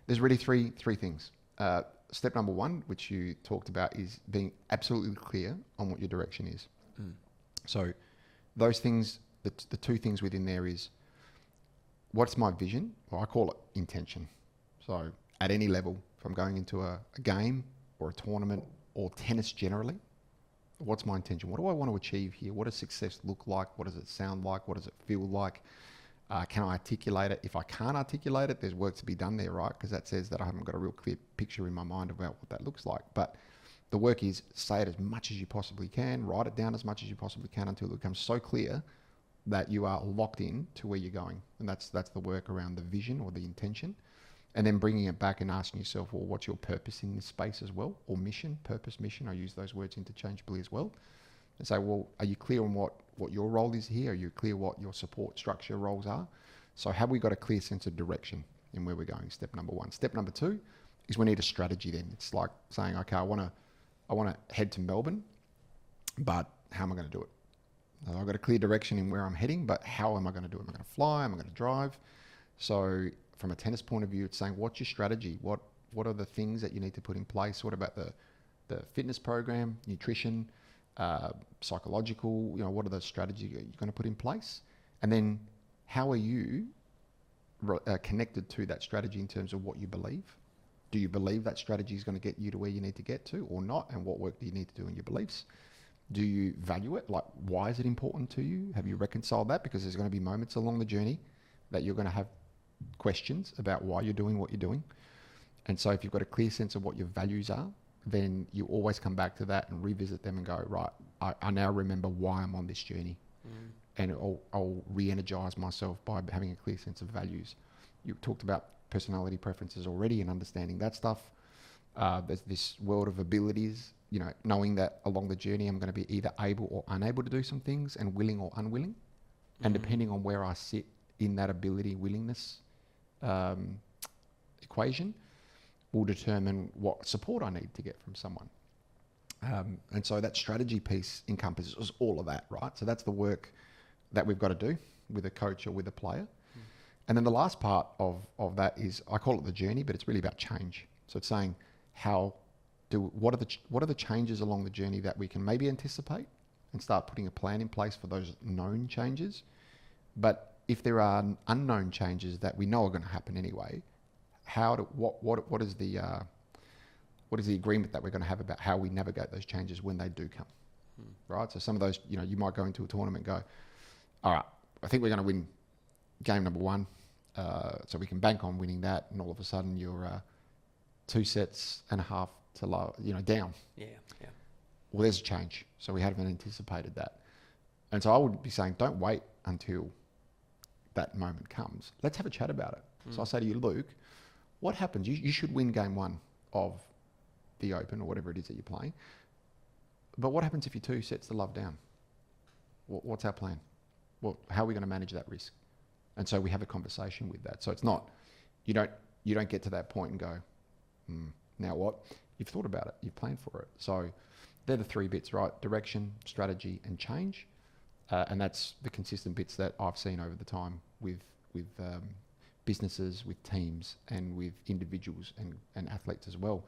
There's really three things. Step number one, which you talked about, is being absolutely clear on what your direction is. So those things, the two things within there is, what's my vision? Well, I call it intention. So at any level, if I'm going into a game or a tournament or tennis generally, what's my intention? What do I want to achieve here? What does success look like? What does it sound like? What does it feel like? Can I articulate it? If I can't articulate it, there's work to be done there, right? Because that says that I haven't got a real clear picture in my mind about what that looks like. But the work is, say it as much as you possibly can, write it down as much as you possibly can until it becomes so clear that you are locked in to where you're going. And that's the work around the vision or the intention. And then bringing it back and asking yourself, well, what's your purpose in this space as well? Or mission, purpose, mission. I use those words interchangeably as well. And say, well, are you clear on what your role is here? Are you clear what your support structure roles are? So have we got a clear sense of direction in where we're going? Step number one. Step number two is we need a strategy then. It's like saying, okay, I want to head to Melbourne, but how am I going to do it? I've got a clear direction in where I'm heading, but how am I going to do it? Am I going to fly? Am I going to drive? So from a tennis point of view, it's saying, what's your strategy? What are the things that you need to put in place? What about the fitness program, nutrition, psychological, what are the strategies you're going to put in place? And then how are you connected to that strategy in terms of what you believe? Do you believe that strategy is going to get you to where you need to get to or not? And what work do you need to do in your beliefs? Do you value it? Like, why is it important to you? Have you reconciled that? Because there's going to be moments along the journey that you're going to have questions about why you're doing what you're doing. And so if you've got a clear sense of what your values are, then you always come back to that and revisit them and go, right, I now remember why I'm on this journey. And I'll re-energize myself by having a clear sense of values. You talked about personality preferences already and understanding that stuff. There's this world of abilities, knowing that along the journey I'm going to be either able or unable to do some things and willing or unwilling. And depending on where I sit in that ability, willingness equation will determine what support I need to get from someone. And so that strategy piece encompasses all of that, right? So that's the work that we've got to do with a coach or with a player. And then the last part of that is, I call it the journey, but it's really about change. So it's saying what are the changes along the journey that we can maybe anticipate and start putting a plan in place for those known changes. But if there are unknown changes that we know are going to happen anyway, what is the agreement that we're going to have about how we navigate those changes when they do come, right? So some of those, you might go into a tournament and go, all right, I think we're going to win game number one, so we can bank on winning that, and all of a sudden you're 2.5 sets to low, down. Yeah. Well, there's a change, so we haven't anticipated that. And so I would be saying, don't wait until that moment comes. Let's have a chat about it. So I say to you, Luke, what happens? You should win game one of the Open or whatever it is that you're playing. But what happens if you're 2 sets to love down? What's our plan? Well, how are we going to manage that risk? And so we have a conversation with that. So it's not, you don't get to that point and go, now what? You've thought about it. You've planned for it. So they're the 3 bits, right? Direction, strategy, and change. And that's the consistent bits that I've seen over the time with businesses, with teams, and with individuals and athletes as well.